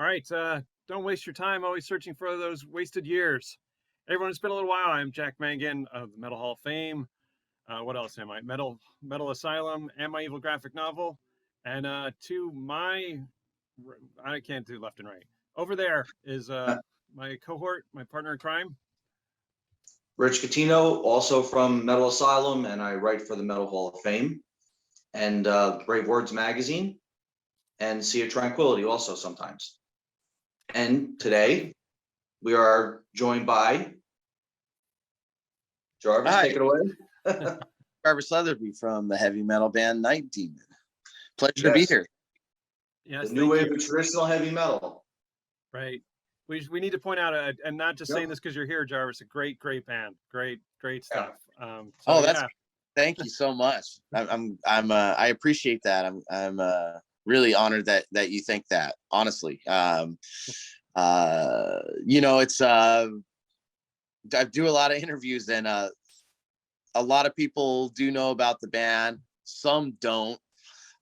right. Don't waste your time always searching for those wasted years. Everyone, it's been a little while. I'm Jack Mangan of the Metal Hall of Fame. What else am I? Metal Asylum and my evil graphic novel. And to my, I can't do left and right. Over there is my cohort, my partner in crime. Rich Catino, also from Metal Asylum, and I write for the Metal Hall of Fame and Brave Words magazine and Sea of Tranquility also sometimes. And today we are joined by Jarvis. Hi. Take it away. Jarvis Leatherby from the heavy metal band Night Demon. Pleasure to be here. Yes, the new wave of traditional heavy metal. Right. We need to point out, and not just saying this because you're here, Jarvis, a great band. Great stuff. Thank you so much. I appreciate that. I'm really honored that you think that, honestly. It's I do a lot of interviews, and a lot of people do know about the band, some don't.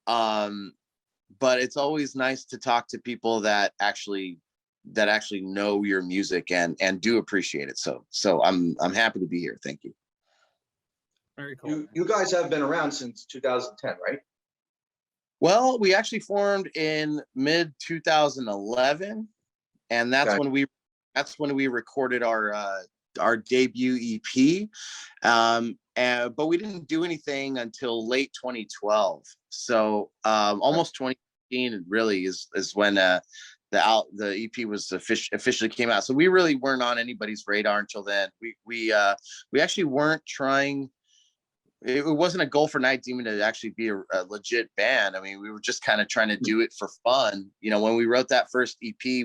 But it's always nice to talk to people that actually know your music and do appreciate it. So I'm happy to be here. Thank you. Very cool. You guys have been around since 2010, right? Well, we actually formed in mid 2011, and that's when we recorded our debut EP. But we didn't do anything until late 2012. So almost 2015 really is when the EP was officially came out. So we really weren't on anybody's radar until then. We actually weren't trying. It wasn't a goal for Night Demon to actually be a legit band. I mean, we were just kind of trying to do it for fun. When we wrote that first EP,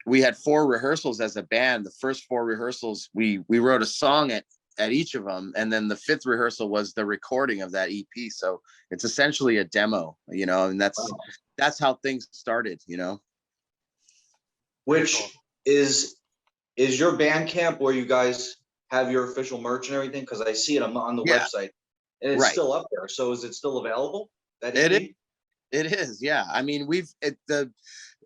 we had 4 rehearsals as a band. The first 4 rehearsals, we wrote a song at each of them, and then the 5th rehearsal was the recording of that EP. So it's essentially a demo, and that's how things started. Which is your band camp where you guys have your official merch and everything? Because I see it on the website, and it's still up there. So is it still available? It is. Yeah. I mean,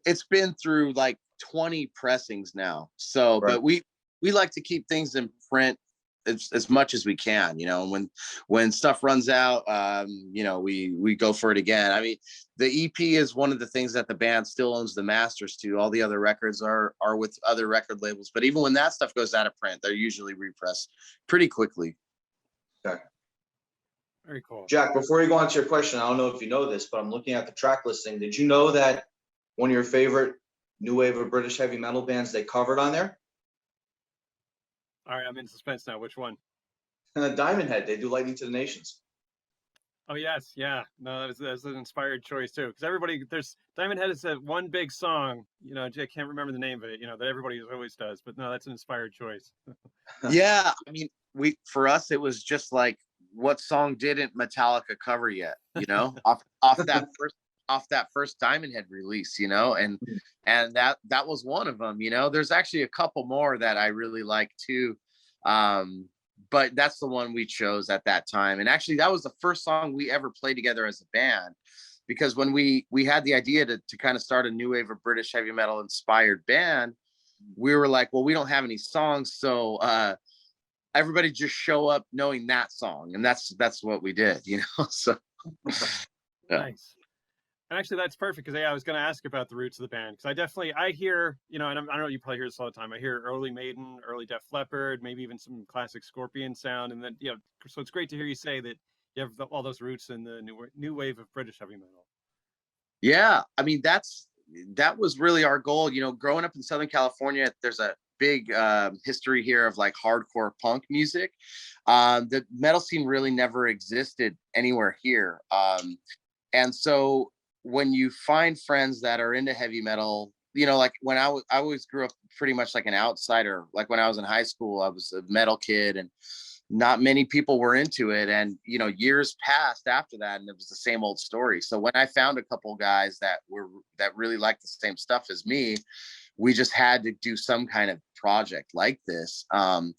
it's been through like 20 pressings now. So, but we like to keep things in print as much as we can, when stuff runs out, we go for it again. I mean, the EP is one of the things that the band still owns the masters to. All the other records are with other record labels, but even when that stuff goes out of print, they're usually repressed pretty quickly. Okay. Very cool. Jack, before you go on to your question, I don't know if you know this, but I'm looking at the track listing. Did you know that one of your favorite new wave of British heavy metal bands they covered on there? All right, I'm in suspense now. Which one? Diamond Head. They do Lightning to the Nations. Oh yes, yeah. No, that's an inspired choice too. Because there's Diamond Head is that one big song. I can't remember the name of it. That everybody always does. But no, that's an inspired choice. Yeah, I mean, for us it was just like, what song didn't Metallica cover yet? off that first Diamond Head release, and that was one of them. There's actually a couple more that I really like too, but that's the one we chose at that time. And actually, that was the first song we ever played together as a band, because when we had the idea to kind of start a new wave of British heavy metal inspired band, we were like, well, we don't have any songs, so everybody just show up knowing that song, and that's what we did. So nice. And actually, that's perfect, because I was going to ask about the roots of the band, because I hear, and I don't know, you probably hear this all the time. I hear early Maiden, early Def Leppard, maybe even some classic Scorpion sound, and then so it's great to hear you say that you have all those roots in the new wave of British heavy metal. Yeah, I mean, that was really our goal. Growing up in Southern California, there's a big history here of like hardcore punk music. The metal scene really never existed anywhere here, and so when you find friends that are into heavy metal, like when I always grew up pretty much like an outsider. Like when I was in high school, I was a metal kid, and not many people were into it. And years passed after that, and it was the same old story. So when I found a couple guys that really liked the same stuff as me, we just had to do some kind of project like this. And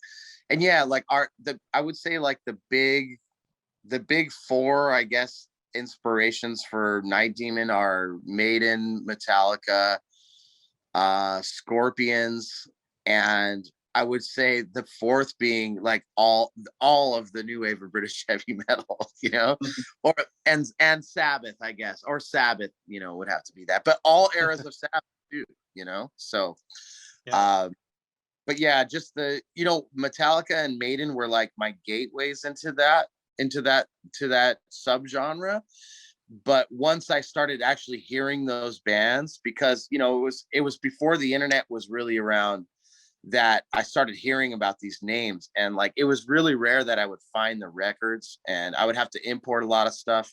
yeah, like I would say like the big 4, I guess, inspirations for Night Demon are Maiden, Metallica, Scorpions, and I would say the fourth being like all of the new wave of British heavy metal, or and Sabbath, I guess, or Sabbath, would have to be that, but all eras of Sabbath too, So, Yeah. but yeah, just Metallica and Maiden were like my gateways into that to that subgenre. But once I started actually hearing those bands, because it was before the internet was really around, that I started hearing about these names, and like it was really rare that I would find the records, and I would have to import a lot of stuff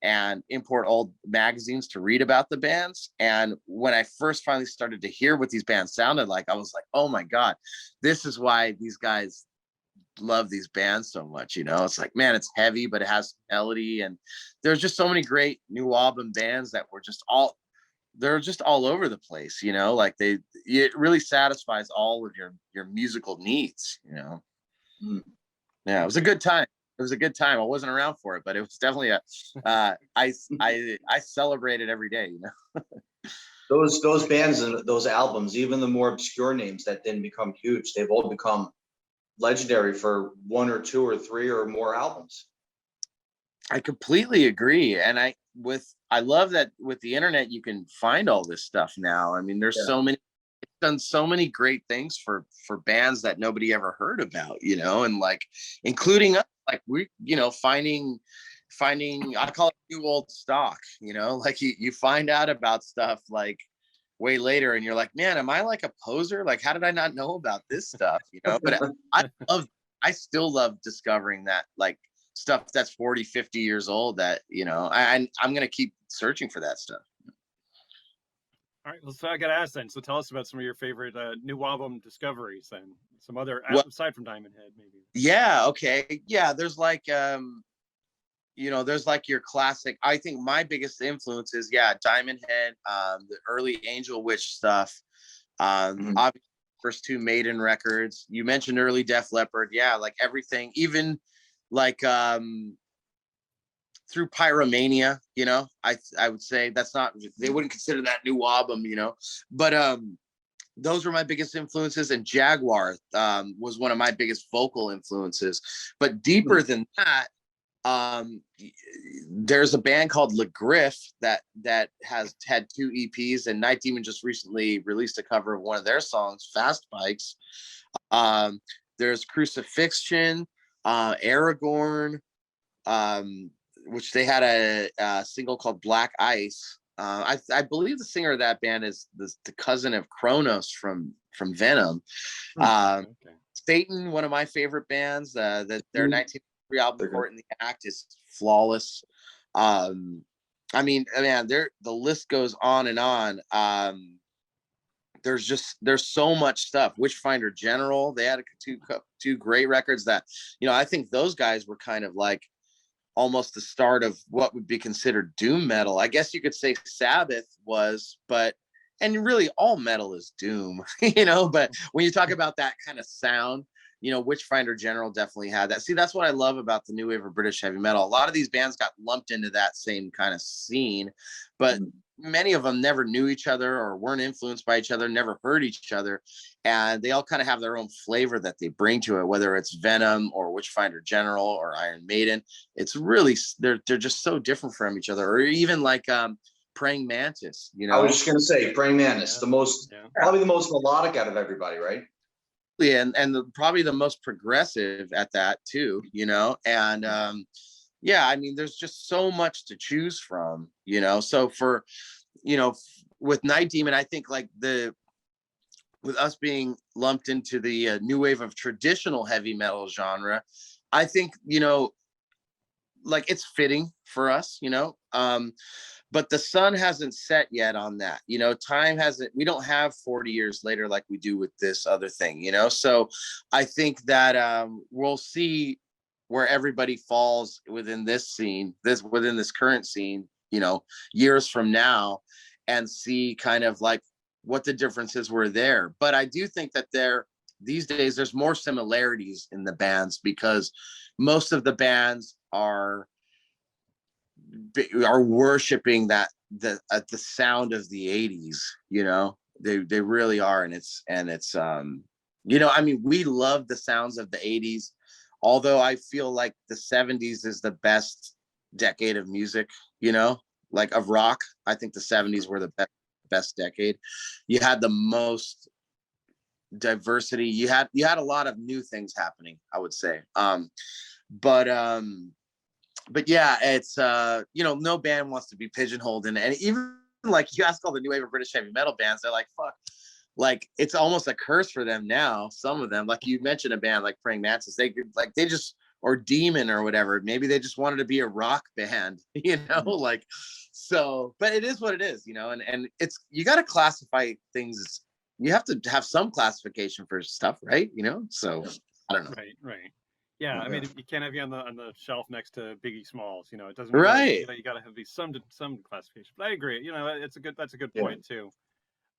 and import old magazines to read about the bands. And when I first finally started to hear what these bands sounded like, I was like, oh my God, this is why these guys love these bands so much. It's like, man, it's heavy, but it has melody, and there's just so many great new album bands that were they're just all over the place, like it really satisfies all of your musical needs. Mm. Yeah, it was a good time. It was a good time. I wasn't around for it, but it was definitely I celebrated every day. Those bands and those albums, even the more obscure names that didn't become huge, they've all become legendary for one or two or three or more albums. I completely agree, and I love that with the internet you can find all this stuff now. I mean, there's so many. It's done so many great things for bands that nobody ever heard about, and like including us, like we, finding I call it new old stock, like you find out about stuff like way later, and you're like, man, am I like a poser? Like, how did I not know about this stuff? But I still love discovering that, like, stuff that's 40, 50 years old that, I'm going to keep searching for that stuff. All right. Well, so I got to ask then. So tell us about some of your favorite new album discoveries then. Some other, Well, aside from Diamond Head, maybe. Yeah. Okay. Yeah. There's like, there's like your classic. I think my biggest influence is, Diamond Head, the early Angel Witch stuff. Obviously, first two Maiden records. You mentioned early Def Leppard. Yeah. Like everything, even like, through Pyromania, I would say that's not, they wouldn't consider that new album, but those were my biggest influences, and Jaguar was one of my biggest vocal influences. But deeper than that, there's a band called Le Griff that has had two EPs, and Night Demon just recently released a cover of one of their songs, Fast Bikes. There's Crucifixion, Aragorn, which they had a single called Black Ice. I believe the singer of that band is the cousin of Kronos from Venom. Okay. Satan, one of my favorite bands, that their 1993 album Court in the Act is flawless. I mean, man, the list goes on and on. There's so much stuff. Witchfinder General, they had two great records that, I think those guys were kind of like almost the start of what would be considered doom metal. I guess you could say Sabbath was, and really all metal is doom, but when you talk about that kind of sound, Witchfinder General definitely had that. See, that's what I love about the new wave of British heavy metal. A lot of these bands got lumped into that same kind of scene, but many of them never knew each other or weren't influenced by each other, never heard each other. And they all kind of have their own flavor that they bring to it, whether it's Venom or Witchfinder General or Iron Maiden. It's really, they're just so different from each other. Or even like Praying Mantis, I was just going to say Praying Mantis, probably the most melodic out of everybody, right? And probably the most progressive at that too, and I mean, there's just so much to choose from, so for, with Night Demon, I think like with us being lumped into the new wave of traditional heavy metal genre, I think, like it's fitting for us, but the sun hasn't set yet on that. Time hasn't, we don't have 40 years later like we do with this other thing, so I think that we'll see where everybody falls within this scene, within this current scene, years from now, and see kind of like what the differences were there. But I do think that these days there's more similarities in the bands, because most of the bands are worshiping the sound of the 80s, They really are. And it's you know, I mean, we love the sounds of the 80s, although I feel like the 70s is the best decade of music, you know, like of rock. I think the 70s were the best decade. You had the most diversity. You had a lot of new things happening, I would say. But yeah, it's you know, no band wants to be pigeonholed in it. And even like you ask all the new wave of British heavy metal bands, they're like, fuck, like it's almost a curse for them now. Some of them, like you mentioned a band like Praying Mantis, they could like they just, or Demon or whatever, maybe they just wanted to be a rock band, you know, like, so, but it is what it is, you know. And it's, you got to classify things, you have to have some classification for stuff, right, you know. So I don't know. Right. Yeah, I Yeah. mean, you can't have you on the shelf next to Biggie Smalls. You know, it doesn't really. Right. You know, you got to have some classification. But I agree. You know, that's a good Yeah. point too.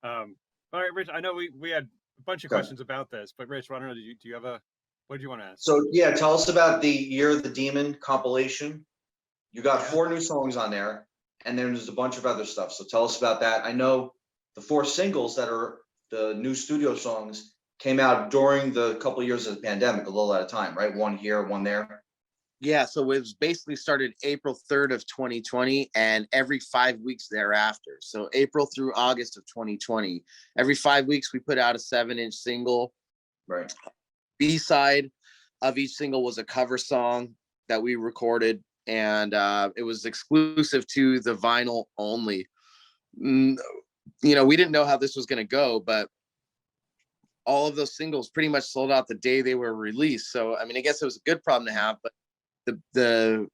All right, Rich. I know we had a bunch of Okay. questions about this, but Rich, I don't know. Do you have a, what do you want to ask? So yeah, tell us about the Year of the Demon compilation. You got Yeah. 4 new songs on there, and then there's a bunch of other stuff. So tell us about that. I know the 4 singles that are the new studio songs came out during the couple of years of the pandemic, a little at a time, right? One here, one there. Yeah, so it was basically started April 3rd of 2020 and every 5 weeks thereafter. So April through August of 2020, every 5 weeks we put out a 7-inch single. Right. B-side of each single was a cover song that we recorded, and it was exclusive to the vinyl only. You know, we didn't know how this was going to go, but all of those singles pretty much sold out the day they were released. So I mean, I guess it was a good problem to have, but the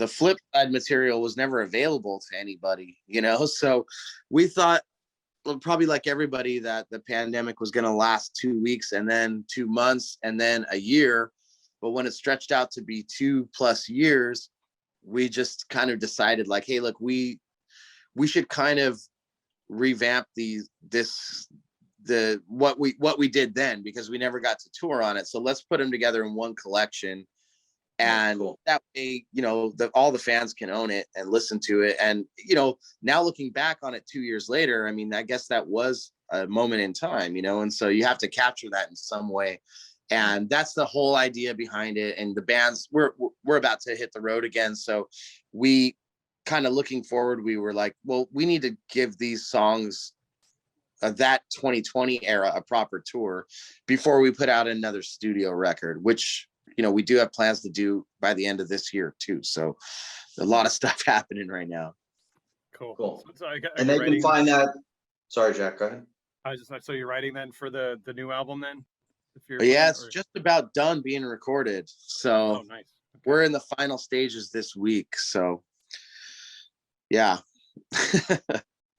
flip side material was never available to anybody, you know. So we thought, well, probably like everybody, that the pandemic was going to last 2 weeks and then 2 months and then a year. But when it stretched out to be 2+ years, we just kind of decided like, hey, look, we should kind of revamp what we did then, because we never got to tour on it. So let's put them together in one collection, and Cool. that way, you know, all the fans can own it and listen to it. And you know, now looking back on it 2 years later, I mean, I guess that was a moment in time, you know. And so you have to capture that in some way, and that's the whole idea behind it. And the bands, we're about to hit the road again, so we kind of looking forward, we were like, well, we need to give these songs of that 2020 era a proper tour before we put out another studio record, which, you know, we do have plans to do by the end of this year too. So a lot of stuff happening right now. Cool. Cool. So And they can find that. Sorry, Jack, go ahead. I was just, so you're writing then for the new album then? If you're But yeah, planning, it's just about done being recorded. So oh, nice. Okay. we're in the final stages this week. So yeah.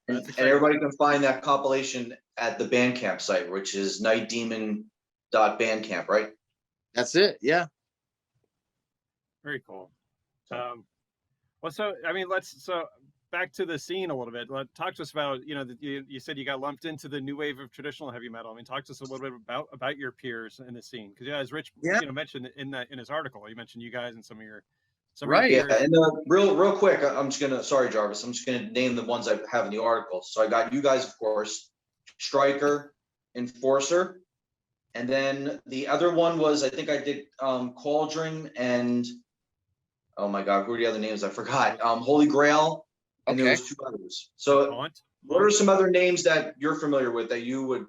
And everybody can find that compilation at the Bandcamp site, which is nightdemon.bandcamp, right? That's it. Yeah. Very cool. Well, so I mean, so back to the scene a little bit. Talk to us about, you know, you said you got lumped into the new wave of traditional heavy metal. I mean, talk to us a little bit about your peers in the scene, because yeah, as Rich, Yeah. you know, mentioned in his article, he mentioned you guys and some of your Right. Yeah, peers. and real quick, I'm just gonna, sorry, Jarvis, I'm just gonna name the ones I have in the article. So I got you guys, of course, Striker, Enforcer, and then the other one was, I think I did Cauldron, and oh my God, who are the other names? I forgot. Holy Grail, and there Okay. was 2 others. So Haunt. what are some other names that you're familiar with that you would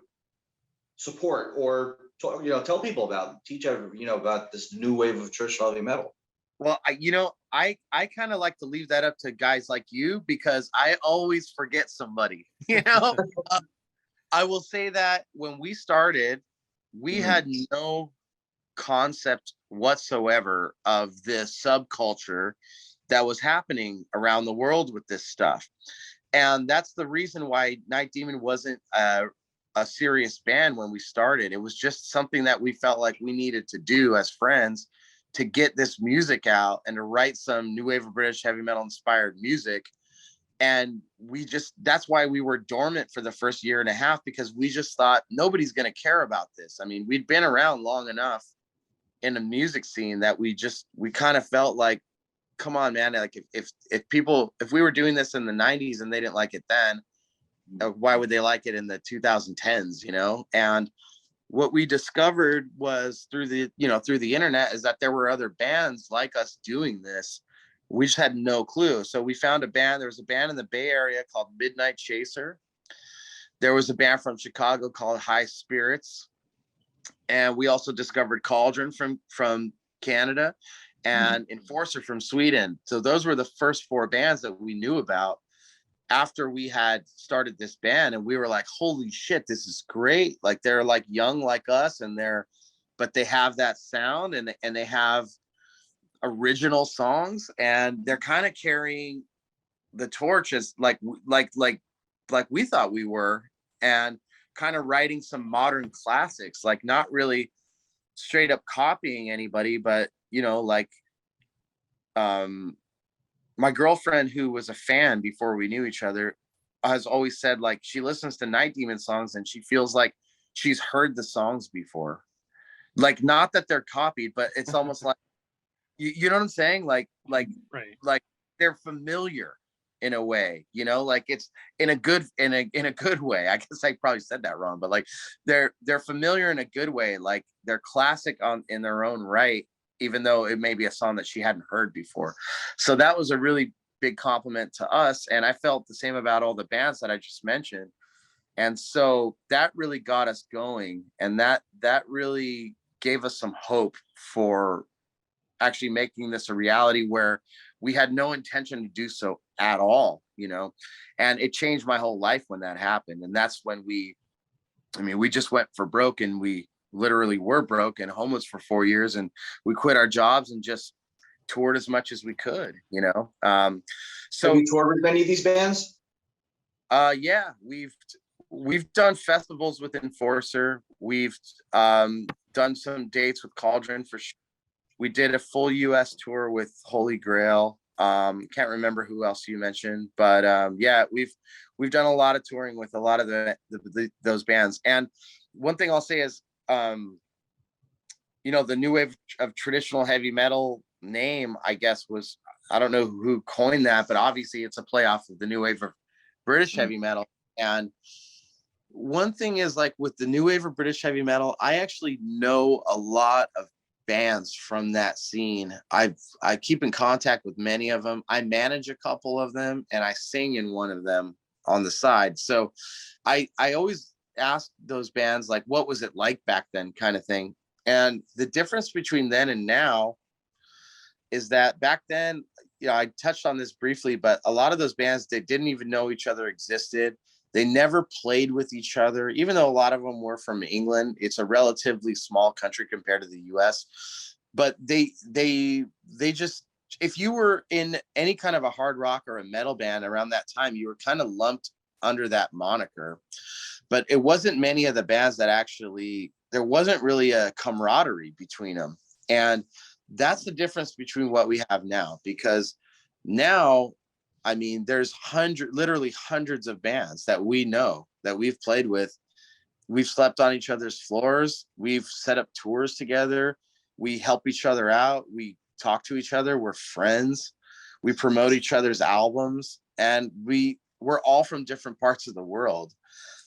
support or you know, tell people about, teach you know, about this new wave of traditional heavy metal? Well, I kind of like to leave that up to guys like you, because I always forget somebody, you know. I will say that when we started, we had no concept whatsoever of this subculture that was happening around the world with this stuff. And that's the reason why Night Demon wasn't a serious band when we started. It was just something that we felt like we needed to do as friends, to get this music out and to write some new wave of British heavy metal inspired music. And that's why we were dormant for the first year and a half, because we just thought nobody's going to care about this. I mean, we'd been around long enough in the music scene that we kind of felt like, come on, man, like if we were doing this in the 90s and they didn't like it then, why would they like it in the 2010s, you know? And what we discovered was through the internet is that there were other bands like us doing this. We just had no clue. So we found a band. There was a band in the Bay Area called Midnight Chaser. There was a band from Chicago called High Spirits. And we also discovered Cauldron from Canada and Enforcer from Sweden. So those were the first 4 bands that we knew about after we had started this band, and we were like, holy shit, this is great. Like, they're like young like us, and but they have that sound, and they have original songs, and they're kind of carrying the torch as like we thought we were, and kind of writing some modern classics, like not really straight up copying anybody, but like my girlfriend, who was a fan before we knew each other, has always said, like, she listens to Night Demon songs and she feels like she's heard the songs before. Like, not that they're copied, but it's almost like, you know what I'm saying? Like Right. they're familiar in a way, like it's in a good way. I guess I probably said that wrong, but like they're familiar in a good way. Like, they're classic in their own right, even though it may be a song that she hadn't heard before. So that was a really big compliment to us. And I felt the same about all the bands that I just mentioned. And so that really got us going. And that really gave us some hope for actually making this a reality, where we had no intention to do so at all, and it changed my whole life when that happened. And that's when we just went for broke, and we literally were broke and homeless for 4 years, and we quit our jobs and just toured as much as we could, so have you toured with any of these bands? Yeah, we've done festivals with Enforcer. We've done some dates with Cauldron for sure. We did a full US tour with Holy Grail. Can't remember who else you mentioned, but yeah, we've done a lot of touring with a lot of those bands. And one thing I'll say is, the new wave of traditional heavy metal name, I guess, was, I don't know who coined that, but obviously it's a playoff of the new wave of British heavy metal. And one thing is, like, with the new wave of British heavy metal, I actually know a lot of bands from that scene. I keep in contact with many of them. I manage a couple of them, and I sing in one of them on the side. So I always ask those bands, like, what was it like back then, kind of thing. And the difference between then and now is that back then, I touched on this briefly, but a lot of those bands, they didn't even know each other existed. They never played with each other, even though a lot of them were from England. It's a relatively small country compared to the US. But they just, if you were in any kind of a hard rock or a metal band around that time, you were kind of lumped under that moniker. But it wasn't many of the bands that actually, there wasn't really a camaraderie between them. And that's the difference between what we have now, because now, there's literally hundreds of bands that we know, that we've played with. We've slept on each other's floors. We've set up tours together. We help each other out. We talk to each other. We're friends. We promote each other's albums, and we're all from different parts of the world.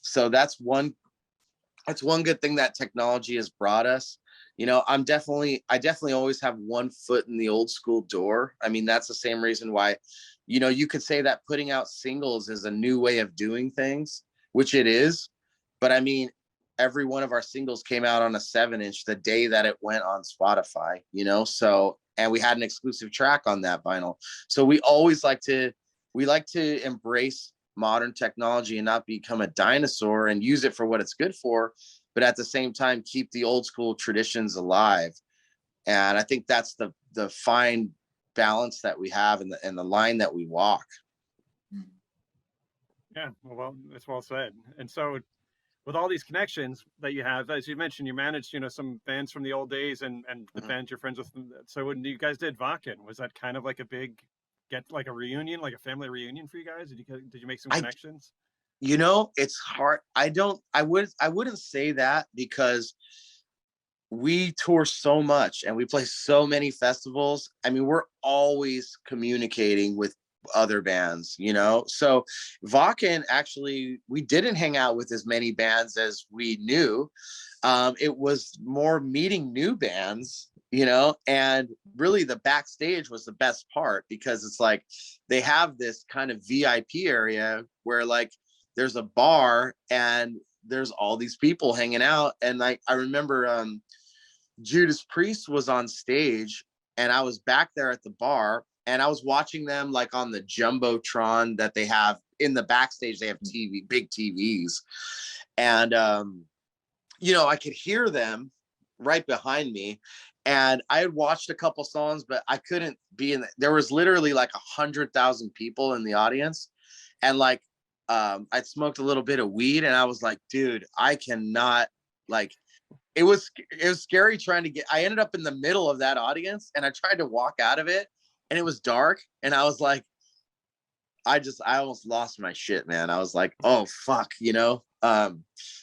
So that's one good thing that technology has brought us. I definitely always have one foot in the old school door. That's the same reason why, you could say that putting out singles is a new way of doing things, which it is. But every one of our singles came out on a 7-inch the day that it went on Spotify, so, and we had an exclusive track on that vinyl. So we always like to embrace modern technology and not become a dinosaur, and use it for what it's good for, but at the same time keep the old school traditions alive. And I think that's the fine balance that we have, and the line that we walk. Yeah, well, that's well said. And so, with all these connections that you have, as you mentioned, you managed, some bands from the old days, and the bands you're friends with. So when you guys did Vodka, was that kind of like a big like a reunion, like a family reunion for you guys? Did you make some connections? It's hard. I wouldn't say that, because we tour so much and we play so many festivals. We're always communicating with other bands, you know. So Vakken, actually, we didn't hang out with as many bands as we knew. It was more meeting new bands, you know, and really the backstage was the best part, because it's like they have this kind of VIP area where like there's a bar and there's all these people hanging out. And like I remember Judas Priest was on stage, and I was back there at the bar, and I was watching them like on the Jumbotron that they have in the backstage. They have TV, big TVs. And you know, I could hear them right behind me. And I had watched a couple songs, but I couldn't be in there was literally like 100,000 people in the audience. And like I'd smoked a little bit of weed, and I was like, dude, I cannot, like, it was scary trying to get. I ended up in the middle of that audience, and I tried to walk out of it, and it was dark, and I was like, I almost lost my shit, man. I was like, oh fuck, you know.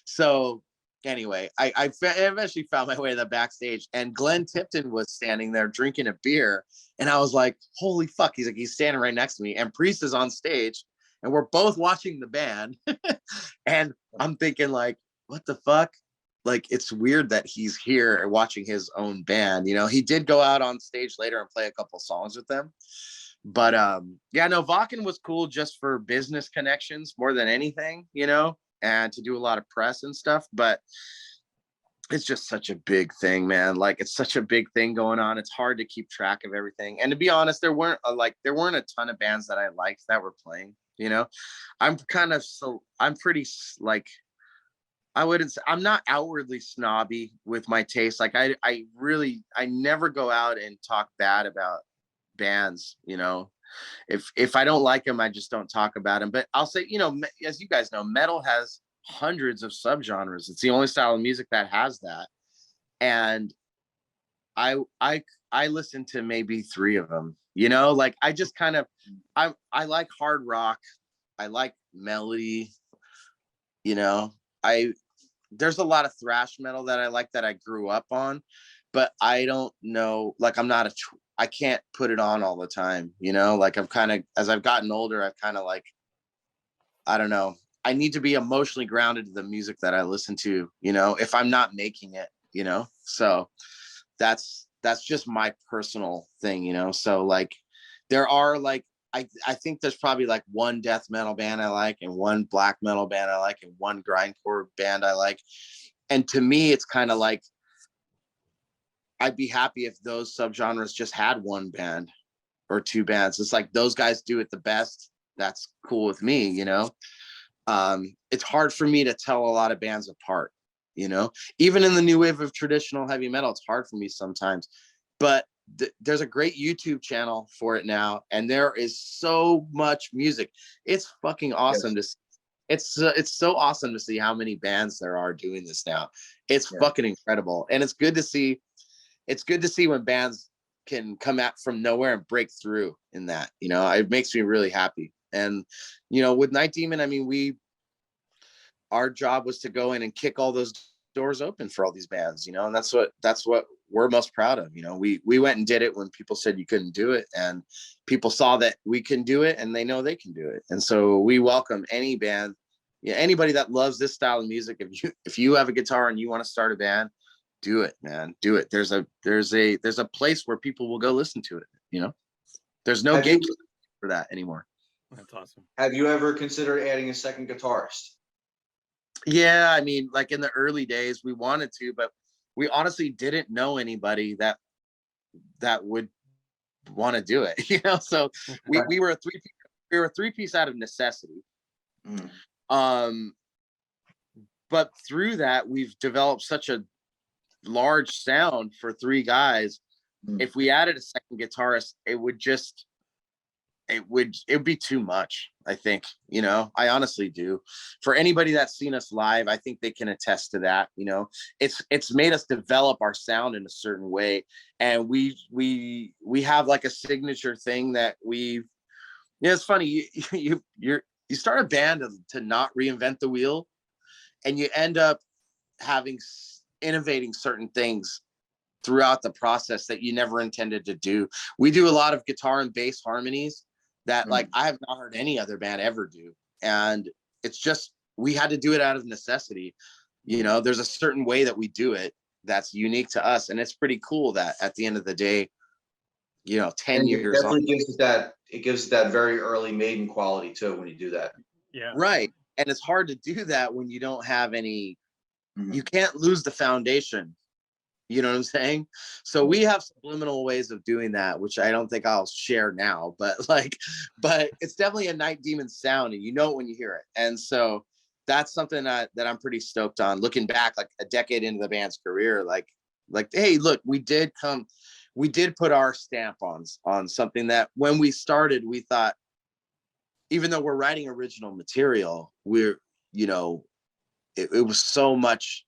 So anyway, I eventually found my way to the backstage, and Glenn Tipton was standing there drinking a beer, and I was like, holy fuck. He's like, he's standing right next to me, and Priest is on stage, and we're both watching the band. And I'm thinking like, what the fuck? Like, it's weird that he's here watching his own band. You know, he did go out on stage later and play a couple songs with them. But yeah, no, Vakken was cool just for business connections more than anything, you know, and to do a lot of press and stuff. But it's just such a big thing, man. Like, it's such a big thing going on. It's hard to keep track of everything. And to be honest, there weren't a ton of bands that I liked that were playing, you know. I'm pretty like, I wouldn't say, I'm not outwardly snobby with my taste. Like I never go out and talk bad about bands, you know. If I don't like them, I just don't talk about them. But I'll say, you know, as you guys know, metal has hundreds of subgenres. It's the only style of music that has that. And I I I listen to maybe 3 of them, you know. Like, I just kind of, I like hard rock, I like melody, you know. I There's a lot of thrash metal that I like that I grew up on, but I don't know, like, I can't put it on all the time, you know. Like, I've kind of, as I've gotten older, I've kind of like, I don't know, I need to be emotionally grounded to the music that I listen to, you know, if I'm not making it, you know. So that's just my personal thing, you know. So like, there are like, I think there's probably like one death metal band I like, and one black metal band I like, and one grindcore band I like. And to me, it's kind of like, I'd be happy if those subgenres just had one band or 2 bands. It's like, those guys do it the best. That's cool with me, you know. It's hard for me to tell a lot of bands apart, you know. Even in the new wave of traditional heavy metal, it's hard for me sometimes. But there's a great YouTube channel for it now, and there is so much music. It's fucking awesome to see. It's so awesome to see how many bands there are doing this now. It's fucking incredible, and it's good to see. It's good to see when bands can come out from nowhere and break through in that. You know, it makes me really happy. And you know, with Night Demon, I mean, our job was to go in and kick all those doors open for all these bands, you know. And that's what we're most proud of. You know, we went and did it when people said you couldn't do it, and people saw that we can do it, and they know they can do it. And so we welcome any band, yeah, anybody that loves this style of music. If you have a guitar and you want to start a band, do it, man. Do it. There's a place where people will go listen to it, you know. There's no gate for that anymore. That's awesome. Have you ever considered adding a second guitarist? Yeah, I mean, like, in the early days we wanted to, but we honestly didn't know anybody that would want to do it, you know. So we were a three-piece out of necessity. Mm. But through that, we've developed such a large sound for 3 guys. If we added a second guitarist, it would be too much, I think, you know. I honestly do. For anybody that's seen us live, I think they can attest to that, you know. It's made us develop our sound in a certain way, and we have like a signature thing that it's funny, you start a band to not reinvent the wheel, and you end up innovating certain things throughout the process that you never intended to do. We do a lot of guitar and bass harmonies that like I have not heard any other band ever do. And it's just, we had to do it out of necessity. You know, there's a certain way that we do it that's unique to us. And it's pretty cool that at the end of the day, you know, 10 And it years on. definitely gives it that very early maiden quality too when you do that. Yeah. Right. And it's hard to do that when you don't have any, Mhm. you can't lose the foundation. You know what I'm saying? So we have subliminal ways of doing that, which I don't think I'll share now, but like, but it's definitely a Night Demon sound, and you know it when you hear it. And so that's something that I'm pretty stoked on. Looking back, like a decade into the band's career, like, hey, look, we did put our stamp on something that when we started, we thought, even though we're writing original material, we're, you know, it was so much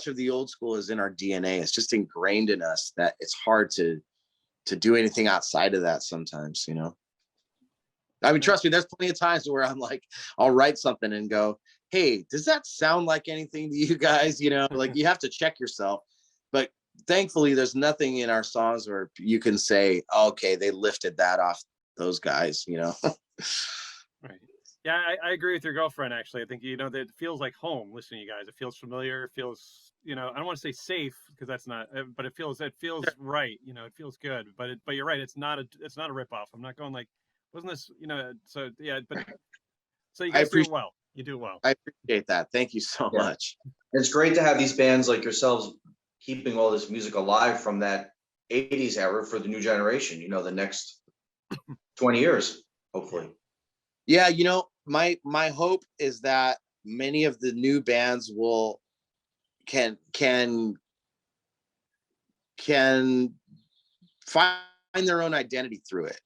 of the old school is in our DNA. It's just ingrained in us that it's hard to do anything outside of that sometimes, you know. I mean, trust me, there's plenty of times where I'm like, I'll write something and go, hey, does that sound like anything to you guys? You know, like you have to check yourself. But thankfully, there's nothing in our songs where you can say, oh, okay, they lifted that off those guys, you know. Right. Yeah, I agree with your girlfriend, actually. I think, you know, that it feels like home listening to you guys. It feels familiar. It feels, you know, I don't want to say safe because that's not, but it feels right. You know, it feels good. But you're right. It's not a ripoff. I'm not going like, wasn't this, you know, so yeah, but so you I guys do it appreciate well. You do it well. I appreciate that. Thank you so Yeah. much. It's great to have these bands like yourselves keeping all this music alive from that 80s era for the new generation, you know, the next 20 years, hopefully. Yeah, you know, my hope is that many of the new bands will can find their own identity through it.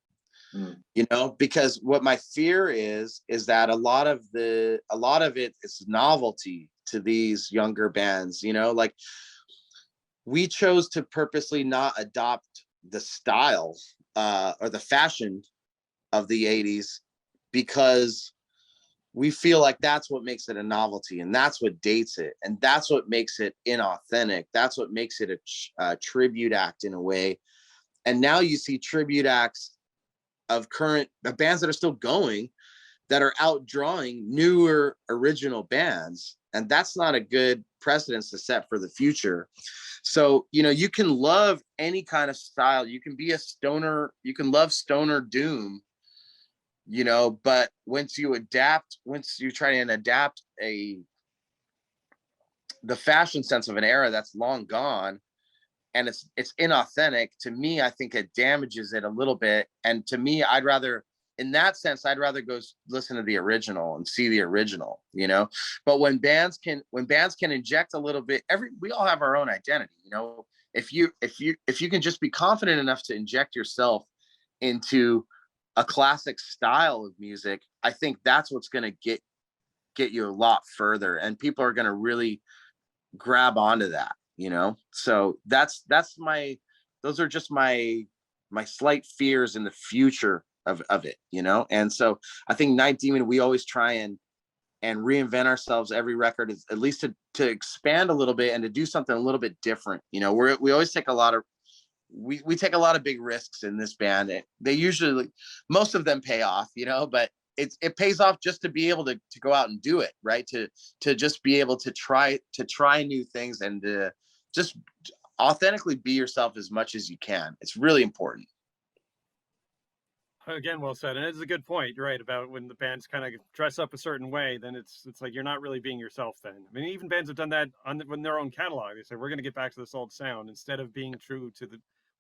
You know, because what my fear is that a lot of it is novelty to these younger bands, you know, like we chose to purposely not adopt the style or the fashion of the 80s because we feel like that's what makes it a novelty, and that's what dates it, and that's what makes it inauthentic. That's what makes it a tribute act in a way. And now you see tribute acts of current bands that are still going, that are outdrawing newer original bands, and that's not a good precedence to set for the future. So, you know, you can love any kind of style. You can be a stoner, you can love stoner doom, you know, but once you try and adapt the fashion sense of an era that's long gone, and it's inauthentic, to me, I think it damages it a little bit. And to me, in that sense, I'd rather go listen to the original and see the original, you know. But when bands can inject a little bit, we all have our own identity, you know. If you can just be confident enough to inject yourself into a classic style of music, I think that's what's going to get you a lot further, and people are going to really grab onto that, you know. So that's those are just my slight fears in the future of it, you know. And so I think Night Demon, we always try and reinvent ourselves every record, is at least to expand a little bit and to do something a little bit different, you know. We always take a lot of we take a lot of big risks in this band. They usually, most of them pay off, you know, but it pays off just to be able to go out and do it, right? To just be able to try new things and to just authentically be yourself as much as you can. It's really important. Again, well said, and it's a good point. You're right about when the bands kind of dress up a certain way, then it's like you're not really being yourself. Then I mean, even bands have done that on their own catalog. They say we're going to get back to this old sound instead of being true to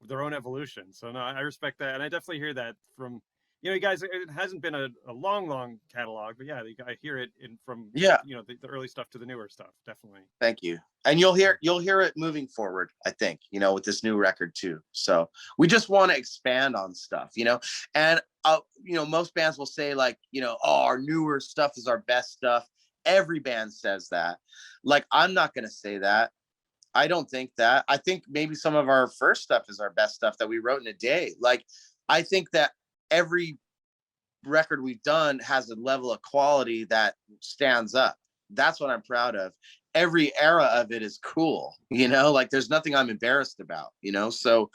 their own evolution. So no, I respect that, and I definitely hear that from, you know, you guys. It hasn't been a long catalog, but yeah, I hear it from, Yeah. you know, the early stuff to the newer stuff. Definitely. Thank you. And you'll hear it moving forward, I think, you know, with this new record too. So we just want to expand on stuff, you know. And you know, most bands will say like, you know, oh, our newer stuff is our best stuff. Every band says that. Like, I'm not going to say that. I don't think that. I think maybe some of our first stuff is our best stuff that we wrote in a day. Like, I think that every record we've done has a level of quality that stands up. That's what I'm proud of. Every era of it is cool, you know, like there's nothing I'm embarrassed about, you know. So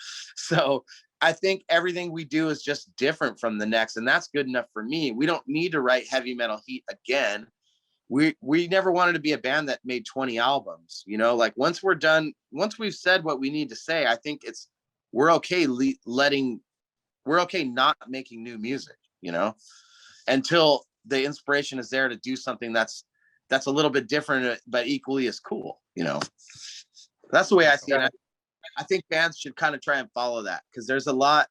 I think everything we do is just different from the next, and that's good enough for me. We don't need to write heavy metal heat again. We never wanted to be a band that made 20 albums, you know, like once we're done, once we've said what we need to say, I think we're okay we're okay not making new music, you know, until the inspiration is there to do something that's a little bit different but equally as cool, you know. That's the way I see it. I think bands should kind of try and follow that, because there's a lot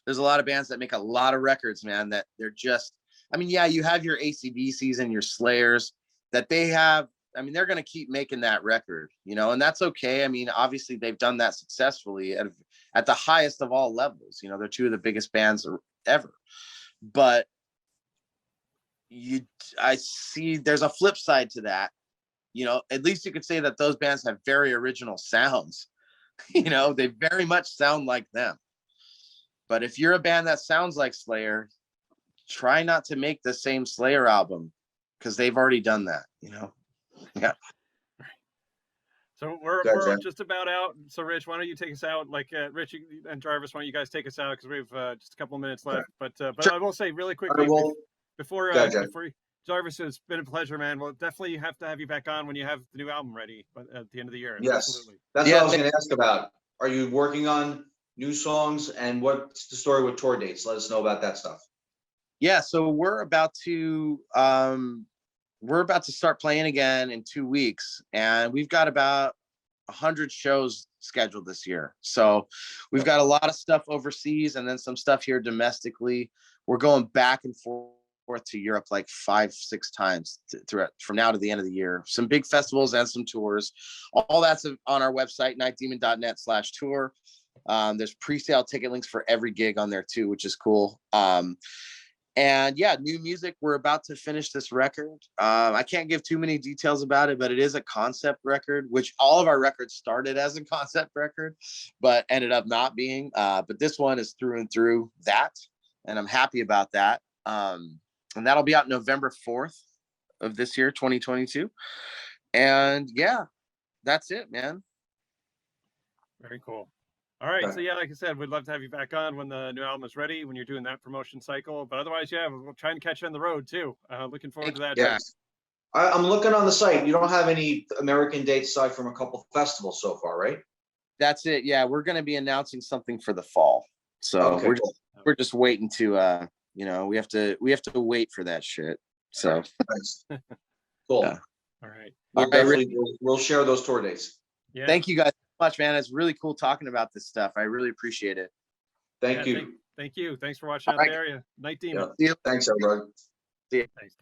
of bands that make a lot of records, man, that they're just, I mean, yeah, you have your AC/DCs and your Slayers that they have, I mean, they're going to keep making that record, you know, and that's okay. I mean, obviously they've done that successfully at the highest of all levels. You know, they're two of the biggest bands ever. But I see there's a flip side to that. You know, at least you could say that those bands have very original sounds. You know, they very much sound like them. But if you're a band that sounds like Slayer, try not to make the same Slayer album, because they've already done that, you know. Yeah. So we're just about out. So Rich, why don't you take us out? Like Rich and Jarvis, why don't you guys take us out, because we have just a couple of minutes left. But Sure. I will say really quickly before Jarvis, it's been a pleasure, man. We'll definitely have to have you back on when you have the new album ready, but at the end of the year. Yes, absolutely. that's what I was going to ask about. Are you working on new songs, and what's the story with tour dates? Let us know about that stuff. Yeah, so we're about to start playing again in 2 weeks, and we've got about 100 shows scheduled this year. So we've got a lot of stuff overseas and then some stuff here domestically. We're going back and forth to Europe like 5-6 times throughout from now to the end of the year. Some big festivals and some tours. All that's on our website, nightdemon.net/tour. There's pre-sale ticket links for every gig on there too, which is cool. And yeah, new music. We're about to finish this record. I can't give too many details about it, but it is a concept record, which all of our records started as a concept record, but ended up not being. But this one is through and through that, and I'm happy about that. And that'll be out November 4th of this year, 2022. And yeah, that's it, man. Very cool. All right. So yeah, like I said, we'd love to have you back on when the new album is ready, when you're doing that promotion cycle. But otherwise, yeah, we'll try and catch you on the road too. Looking forward to that. Yeah. I'm looking on the site. You don't have any American dates aside from a couple festivals so far, right? That's it. Yeah, we're going to be announcing something for the fall. So we're just waiting to you know, we have to wait for that shit. So nice. Cool. Yeah. All right. We'll share those tour dates. Yeah. Thank you guys so much, man. It's really cool talking about this stuff. I really appreciate it. Thank you. Thank you. Thanks for watching out there. Night Demon. Yeah. Thanks, everybody. See you. Thanks.